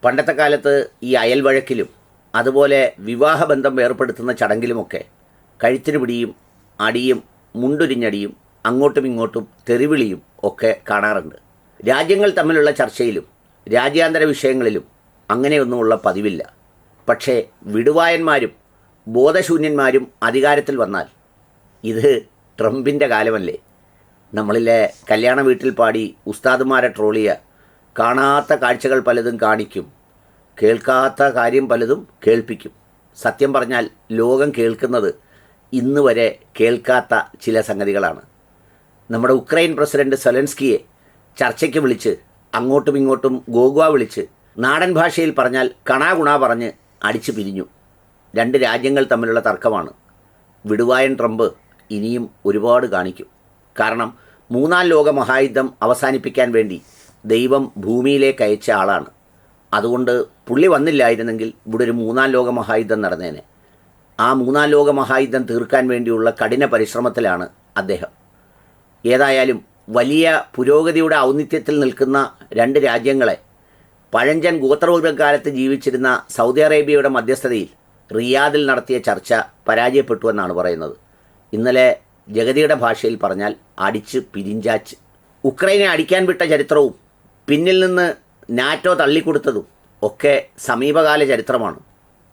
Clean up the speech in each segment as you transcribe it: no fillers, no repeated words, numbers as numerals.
പണ്ടത്തെ കാലത്ത് ഈ അയൽവഴക്കിലും അതുപോലെ വിവാഹബന്ധം ഏർപ്പെടുത്തുന്ന ചടങ്ങിലുമൊക്കെ കഴുത്തിന് പിടിയും അടിയും മുണ്ടുരിഞ്ഞടിയും അങ്ങോട്ടും ഇങ്ങോട്ടും തെറിവിളിയും ഒക്കെ കാണാറുണ്ട്. രാജ്യങ്ങൾ തമ്മിലുള്ള ചർച്ചയിലും രാജ്യാന്തര വിഷയങ്ങളിലും അങ്ങനെയൊന്നുമുള്ള പതിവില്ല. പക്ഷേ വിടുവായന്മാരും ബോധശൂന്യന്മാരും അധികാരത്തിൽ വന്നാൽ ഇത് ട്രംപിൻ്റെ കാലമല്ലേ? നമ്മളിലെ കല്യാണ വീട്ടിൽ പാടി ഉസ്താദുമാരെ ട്രോളിയ കാണാത്ത കാഴ്ചകൾ പലതും കാണിക്കും, കേൾക്കാത്ത കാര്യം പലതും കേൾപ്പിക്കും. സത്യം പറഞ്ഞാൽ ലോകം കേൾക്കുന്നത് ഇന്ന് വരെ കേൾക്കാത്ത ചില സംഗതികളാണ്. നമ്മുടെ ഉക്രൈൻ പ്രസിഡന്റ് സെലൻസ്കിയെ ചർച്ചയ്ക്ക് വിളിച്ച് അങ്ങോട്ടും ഇങ്ങോട്ടും ഗോഗ്വ വിളിച്ച് നാടൻ ഭാഷയിൽ പറഞ്ഞാൽ കണാകുണ പറഞ്ഞ് അടിച്ചു പിരിഞ്ഞു. രണ്ട് രാജ്യങ്ങൾ തമ്മിലുള്ള തർക്കമാണ്. വിടുവായൻ ട്രംപ് ഇനിയും ഒരുപാട് കാണിക്കും. കാരണം മൂന്നാം ലോക മഹായുദ്ധം അവസാനിപ്പിക്കാൻ വേണ്ടി ദൈവം ഭൂമിയിലേക്ക് അയച്ച ആളാണ്. അതുകൊണ്ട് പുള്ളി വന്നില്ലായിരുന്നെങ്കിൽ ഇവിടെ ഒരു മൂന്നാം ലോക മഹായുദ്ധം നടന്നേനെ. ആ മൂന്നാം ലോക മഹായുദ്ധം തീർക്കാൻ വേണ്ടിയുള്ള കഠിന പരിശ്രമത്തിലാണ് അദ്ദേഹം. ഏതായാലും വലിയ പുരോഗതിയുടെ ഔന്നിത്യത്തിൽ നിൽക്കുന്ന രണ്ട് രാജ്യങ്ങളെ പഴഞ്ചൻ ഗോത്രവർഗ്ഗക്കാലത്ത് ജീവിച്ചിരുന്ന സൗദി അറേബ്യയുടെ മധ്യസ്ഥതയിൽ റിയാദിൽ നടത്തിയ ചർച്ച പരാജയപ്പെട്ടു എന്നാണ് പറയുന്നത്. ഇന്നലെ ജഗതിയുടെ ഭാഷയിൽ പറഞ്ഞാൽ അടിച്ച് പിരിഞ്ചാച്ച്. ഉക്രൈനെ അടിക്കാൻ വിട്ട ചരിത്രവും പിന്നിൽ നിന്ന് നാറ്റോ തള്ളിക്കൊടുത്തതും ഒക്കെ സമീപകാല ചരിത്രമാണ്.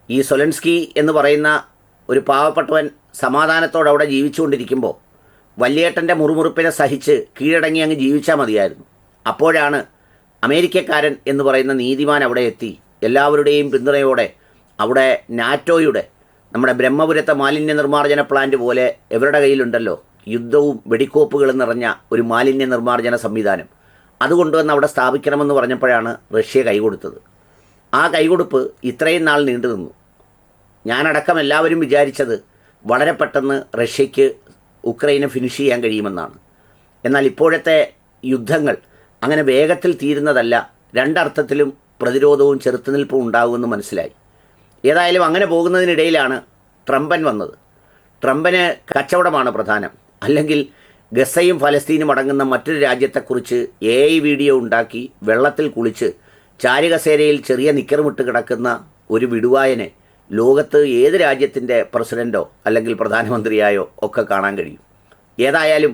ഈ സൊലൻസ്കി എന്ന് പറയുന്ന ഒരു പാവപ്പെട്ടവൻ സമാധാനത്തോടെ അവിടെ ജീവിച്ചുകൊണ്ടിരിക്കുമ്പോൾ വല്യേട്ടൻ്റെ മുറുമുറുപ്പിനെ സഹിച്ച് കീഴടങ്ങി അങ്ങ് ജീവിച്ചാൽ മതിയായിരുന്നു. അപ്പോഴാണ് അമേരിക്കക്കാരൻ എന്ന് പറയുന്ന നീതിമാൻ അവിടെ എത്തി എല്ലാവരുടെയും പിന്തുണയോടെ അവിടെ നാറ്റോയുടെ നമ്മുടെ ബ്രഹ്മപുരത്തെ മാലിന്യ നിർമ്മാർജ്ജന പ്ലാന്റ് പോലെ ഇവരുടെ കയ്യിലുണ്ടല്ലോ യുദ്ധവും വെടിക്കോപ്പുകളും നിറഞ്ഞ ഒരു മാലിന്യ നിർമ്മാർജ്ജന സംവിധാനം, അതുകൊണ്ടുവന്ന് അവിടെ സ്ഥാപിക്കണമെന്ന് പറഞ്ഞപ്പോഴാണ് റഷ്യ കൈകൊടുത്തത്. ആ കൈകൊടുപ്പ് ഇത്രയും നാൾ നീണ്ടു നിന്നു. ഞാനടക്കം എല്ലാവരും വിചാരിച്ചത് വളരെ പെട്ടെന്ന് റഷ്യയ്ക്ക് ഉക്രൈനെ ഫിനിഷ് ചെയ്യാൻ കഴിയുമെന്നാണ്. എന്നാൽ ഇപ്പോഴത്തെ യുദ്ധങ്ങൾ അങ്ങനെ വേഗത്തിൽ തീരുന്നതല്ല. രണ്ടർത്ഥത്തിലും പ്രതിരോധവും ചെറുത്തുനിൽപ്പും ഉണ്ടാകുമെന്ന് മനസ്സിലായി. ഏതായാലും അങ്ങനെ പോകുന്നതിനിടയിലാണ് ട്രംപൻ വന്നത്. ട്രംപിന് കച്ചവടമാണ് പ്രധാനം. അല്ലെങ്കിൽ ഗസയും ഫലസ്തീനും അടങ്ങുന്ന മറ്റൊരു രാജ്യത്തെക്കുറിച്ച് AI വീഡിയോ ഉണ്ടാക്കി വെള്ളത്തിൽ കുളിച്ച് ചാരുകസേരയിൽ ചെറിയ നിക്കറുമിട്ട് കിടക്കുന്ന ഒരു വിടുവായനെ ലോകത്ത് ഏത് രാജ്യത്തിൻ്റെ പ്രസിഡൻറ്റോ അല്ലെങ്കിൽ പ്രധാനമന്ത്രിയായോ ഒക്കെ കാണാൻ കഴിയും. ഏതായാലും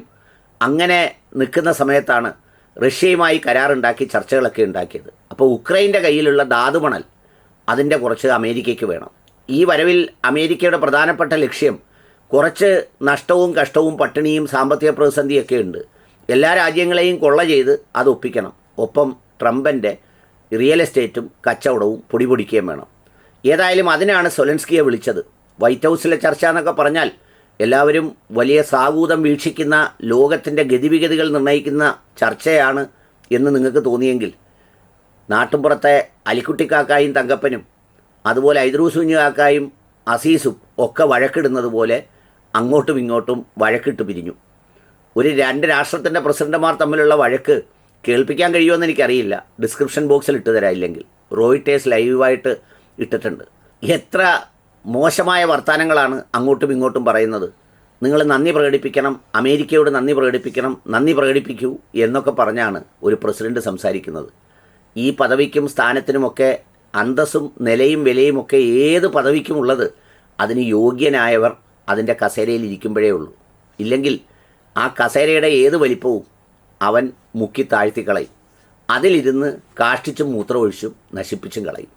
അങ്ങനെ നിൽക്കുന്ന സമയത്താണ് റഷ്യയുമായി കരാറുണ്ടാക്കി ചർച്ചകളൊക്കെ ഉണ്ടാക്കിയത്. അപ്പോൾ ഉക്രൈൻ്റെ കയ്യിലുള്ള ധാതുമണൽ അതിൻ്റെ കുറച്ച് അമേരിക്കയ്ക്ക് വേണം. ഈ വരവിൽ അമേരിക്കയുടെ പ്രധാനപ്പെട്ട ലക്ഷ്യം കുറച്ച് നഷ്ടവും കഷ്ടവും പട്ടിണിയും സാമ്പത്തിക പ്രതിസന്ധിയൊക്കെ ഉണ്ട്. എല്ലാ രാജ്യങ്ങളെയും കൊള്ള ചെയ്ത് അത് ഒപ്പിക്കണം. ഒപ്പം ട്രംപിൻ്റെ റിയൽ എസ്റ്റേറ്റും കച്ചവടവും പൊടിപൊടിക്കുകയും വേണം. ഏതായാലും അതിനാണ് സൊലൻസ്കിയെ വിളിച്ചത്. വൈറ്റ് ഹൗസിലെ ചർച്ച എന്നൊക്കെ പറഞ്ഞാൽ എല്ലാവരും വലിയ സാഗൂതം വീക്ഷിക്കുന്ന ലോകത്തിൻ്റെ ഗതിവിഗതികൾ നിർണ്ണയിക്കുന്ന ചർച്ചയാണ് എന്ന് നിങ്ങൾക്ക് തോന്നിയെങ്കിൽ നാട്ടുമ്പുറത്തെ അലിക്കുട്ടിക്കാക്കായും തങ്കപ്പനും അതുപോലെ ഐദ്രൂസുഞ്ഞു കാക്കായും അസീസും ഒക്കെ വഴക്കിടുന്നത് പോലെ അങ്ങോട്ടും ഇങ്ങോട്ടും വഴക്കിട്ട് പിരിഞ്ഞു. രണ്ട് രാഷ്ട്രത്തിൻ്റെ പ്രസിഡന്റുമാർ തമ്മിലുള്ള വഴക്ക് കേൾപ്പിക്കാൻ കഴിയുമെന്ന് എനിക്കറിയില്ല. ഡിസ്ക്രിപ്ഷൻ ബോക്സിൽ ഇട്ട് തരാം. ഇല്ലെങ്കിൽ റോയിട്ടേഴ്സ് ലൈവായിട്ട് ഇട്ടിട്ടുണ്ട്. എത്ര മോശമായ വർത്തമാനങ്ങളാണ് അങ്ങോട്ടും ഇങ്ങോട്ടും പറയുന്നത്. നിങ്ങൾ നന്ദി പ്രകടിപ്പിക്കണം, അമേരിക്കയോട് നന്ദി പ്രകടിപ്പിക്കണം, നന്ദി പ്രകടിപ്പിക്കൂ എന്നൊക്കെ പറഞ്ഞാണ് ഒരു പ്രസിഡന്റ് സംസാരിക്കുന്നത്. ഈ പദവിക്കും സ്ഥാനത്തിനുമൊക്കെ അന്തസ്സും നിലയും വിലയുമൊക്കെ ഏത് പദവിക്കുമുള്ളത് അതിന് യോഗ്യനായവർ അതിൻ്റെ കസേരയിൽ ഇരിക്കുമ്പോഴേ ഉള്ളൂ. ഇല്ലെങ്കിൽ ആ കസേരയുടെ ഏത് വലിപ്പവും അവൻ മുക്കി താഴ്ത്തിക്കളയും. അതിലിരുന്ന് കാഷ്ടിച്ചും മൂത്രമൊഴിച്ചും നശിപ്പിച്ചും കളയും.